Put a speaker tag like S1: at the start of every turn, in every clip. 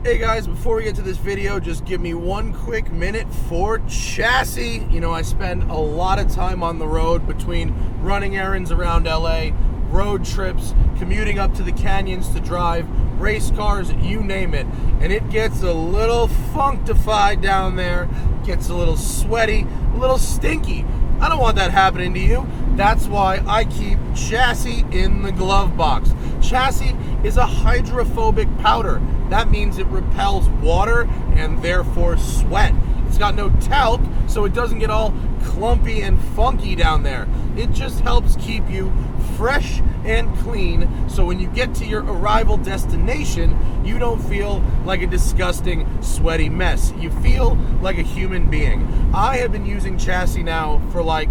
S1: Hey guys, before we get to this video, just give me one quick minute for chassis. You know, I spend a lot of time on the road between running errands around LA, road trips, commuting up to the canyons to drive, race cars, you name it. And it gets a little functified down there, gets a little sweaty, a little stinky. I don't want that happening to you. That's why I keep chassis in the glove box. Chassis is a hydrophobic powder. That means it repels water and therefore sweat. It's got no talc, so it doesn't get all clumpy and funky down there. It just helps keep you fresh and clean, so when you get to your arrival destination, you don't feel like a disgusting, sweaty mess. You feel like a human being. I have been using chassis now for like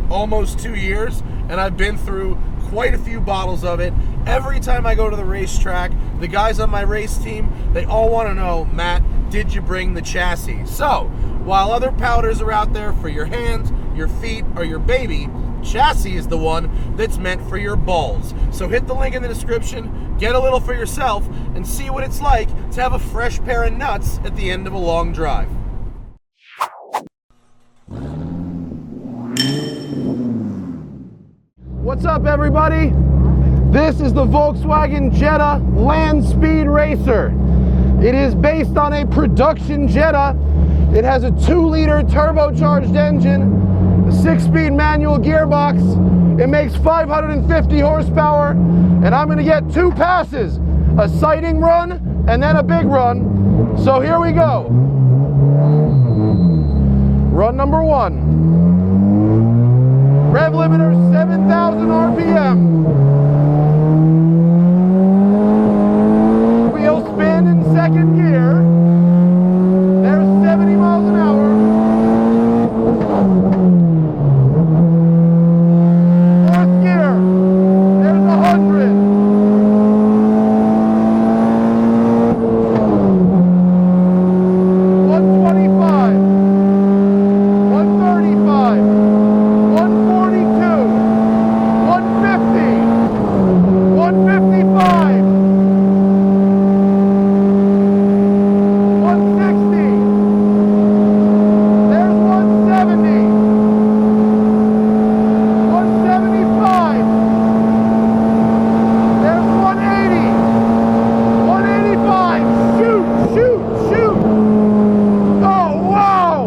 S1: almost 2 years, and I've been through quite a few bottles of it. Every time I go to the racetrack, the guys on my race team, they all want to know, Matt, did you bring the chassis? So, while other powders are out there for your hands, your feet, or your baby, chassis is the one that's meant for your balls. So hit the link in the description, get a little for yourself, and see what it's like to have a fresh pair of nuts at the end of a long drive. What's up, everybody? This is the Volkswagen Jetta Land Speed Racer. It is based on a production Jetta. It has a 2-liter turbocharged engine, a 6-speed manual gearbox. It makes 550 horsepower, and I'm gonna get 2 passes, a sighting run and then a big run. So here we go. Run number 1. Rev limiter 7,000 RPM. Wheel spin in 2nd gear. There's 70 miles an hour. 4th gear. There's 100. 125. 135. 142. 150. 155. 160. There's 170. 175. There's 180. 185. Shoot, shoot, shoot. Oh, wow.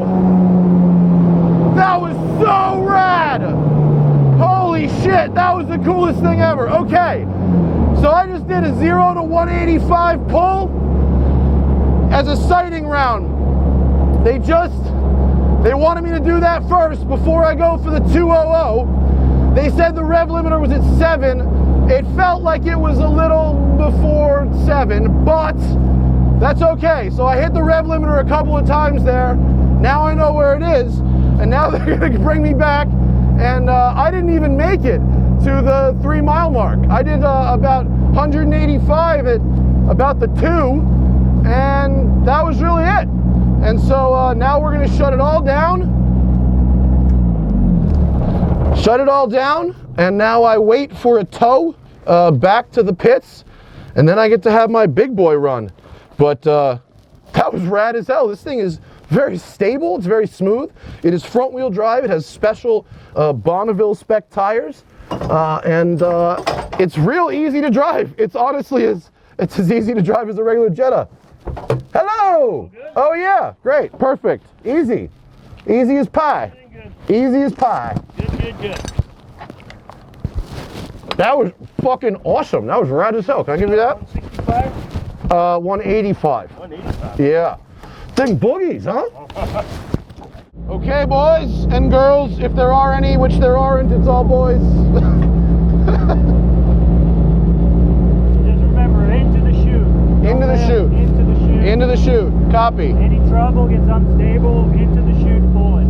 S1: That was so rad. Holy shit, that was the coolest thing ever. Okay, so I just did a 0 to 185 pull as a sighting round. They wanted me to do that first before I go for the 200. They said the rev limiter was at 7. It felt like it was a little before 7, but that's okay. So I hit the rev limiter a couple of times there. Now I know where it is, and now they're gonna bring me back. And I didn't even make it to the 3-mile mark. I did about 185 at about the 2, and that was really it. And so now we're gonna shut it all down. Shut it all down, and now I wait for a tow back to the pits, and then I get to have my big boy run. But that was rad as hell. This thing is very stable, it's very smooth. It is front wheel drive, it has special Bonneville spec tires, and it's real easy to drive. It's honestly it's as easy to drive as a regular Jetta. Hello! Oh yeah, great, perfect, easy. Easy as pie. Easy as pie.
S2: Good.
S1: That was fucking awesome. That was rad as hell. Can I give you that?
S2: 165?
S1: 185.
S2: 185.
S1: Yeah. Them boogies, huh? Okay, boys and girls, if there are any, which there aren't, it's all boys.
S2: Just remember, into the chute.
S1: Into the chute.
S2: Into the chute.
S1: Into the chute. Copy.
S2: Any trouble, gets unstable, into the chute, pull it.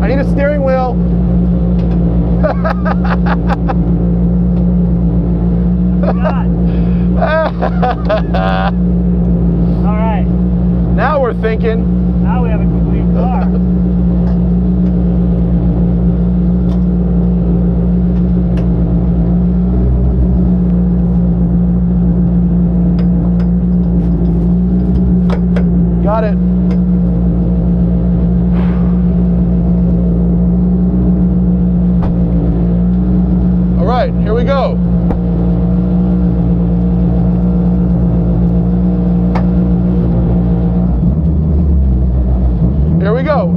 S1: I need a steering wheel.
S2: All right.
S1: Now we're thinking.
S2: Now we have a complete car.
S1: right, here we go. Here we go.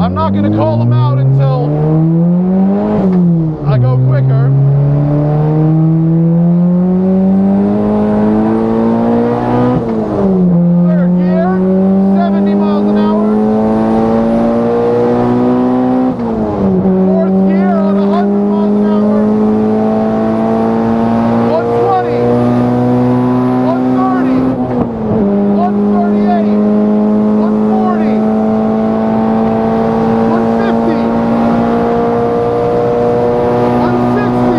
S1: I'm not going to call them out until I go quicker. Third gear, 70 miles an hour. Fourth gear on 100 miles an hour. 120, 130, 138, 140, 150, 160, 170.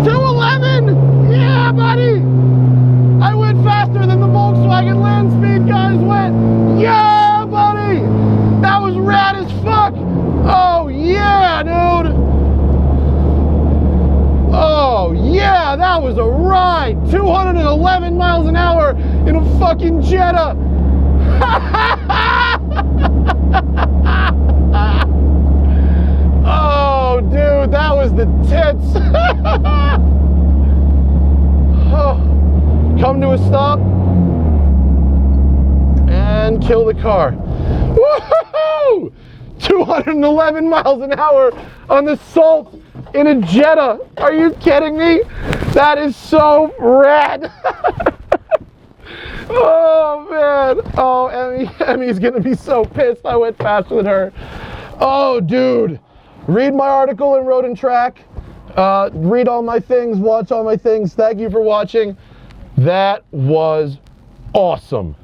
S1: 211! Yeah, buddy! I went faster than the Volkswagen land speed guys went. Yeah, buddy! That was rad as fuck! Oh, yeah, dude! Oh, yeah, that was a ride! 211 miles an hour in a fucking Jetta! Oh, dude, that was the tits! Oh. Come to a stop and kill the car. Woohoo! 211 miles an hour on the Salt in a Jetta. Are you kidding me? That is so rad. Oh man. Oh, Emmy's gonna be so pissed I went faster than her. Oh, dude. Read my article in Road and Track. Read all my things, watch all my things. Thank you for watching. That was awesome.